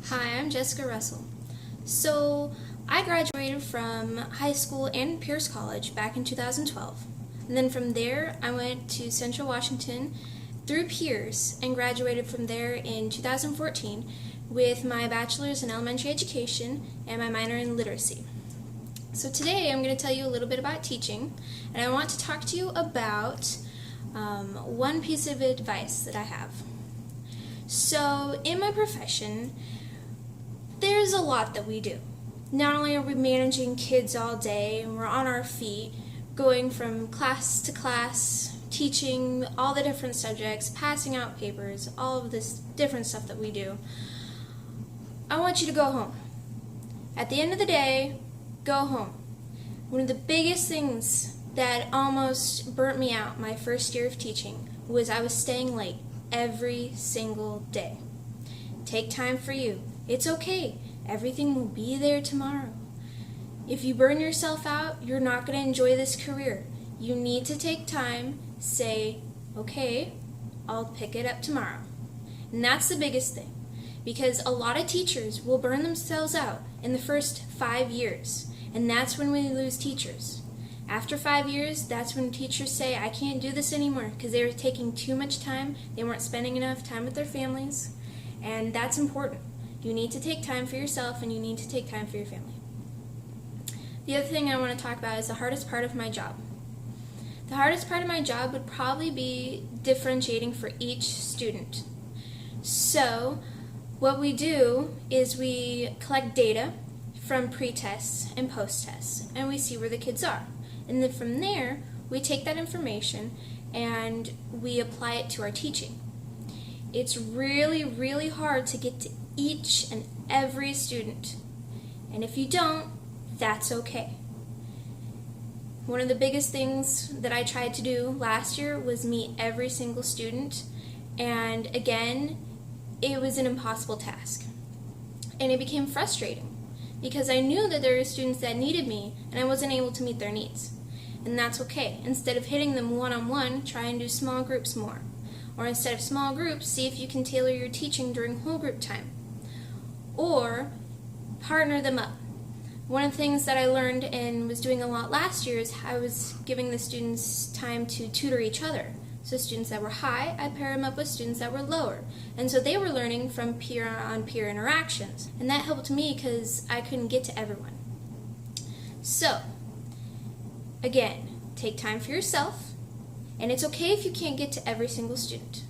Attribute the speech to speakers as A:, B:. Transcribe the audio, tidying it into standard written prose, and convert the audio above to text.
A: Hi, I'm Jessica Russell. So, I graduated from high school and Pierce College back in 2012. And then from there, I went to Central Washington through Pierce and graduated from there in 2014 with my bachelor's in elementary education and my minor in literacy. So today I'm going to tell you a little bit about teaching, and I want to talk to you about one piece of advice that I have. So in my profession, there's a lot that we do. Not only are we managing kids all day and we're on our feet, going from class to class, teaching all the different subjects, passing out papers, all of this different stuff that we do, I want you to go home. At the end of the day, go home. One of the biggest things that almost burnt me out my first year of teaching was I was staying late every single day. Take time for you. It's okay. Everything will be there tomorrow. If you burn yourself out, you're not going to enjoy this career. You need to take time, say, okay, I'll pick it up tomorrow. And that's the biggest thing, because a lot of teachers will burn themselves out in the first 5 years, and that's when we lose teachers. After 5 years, that's when teachers say, I can't do this anymore, because they were taking too much time, they weren't spending enough time with their families, and that's important. You need to take time for yourself, and you need to take time for your family. The other thing I want to talk about is the hardest part of my job. The hardest part of my job would probably be differentiating for each student. So, what we do is we collect data from pre-tests and post-tests, and we see where the kids are. And then from there, we take that information and we apply it to our teaching. It's really, really hard to get to each and every student. And if you don't, that's okay. One of the biggest things that I tried to do last year was meet every single student. And again, it was an impossible task. And it became frustrating because I knew that there were students that needed me and I wasn't able to meet their needs. And that's okay. Instead of hitting them one-on-one, try and do small groups more. Or instead of small groups, see if you can tailor your teaching during whole group time. Or partner them up. One of the things that I learned and was doing a lot last year is I was giving the students time to tutor each other. So students that were high, I pair them up with students that were lower. And so they were learning from peer-on-peer interactions. And that helped me because I couldn't get to everyone. So, again, take time for yourself. And it's okay if you can't get to every single student.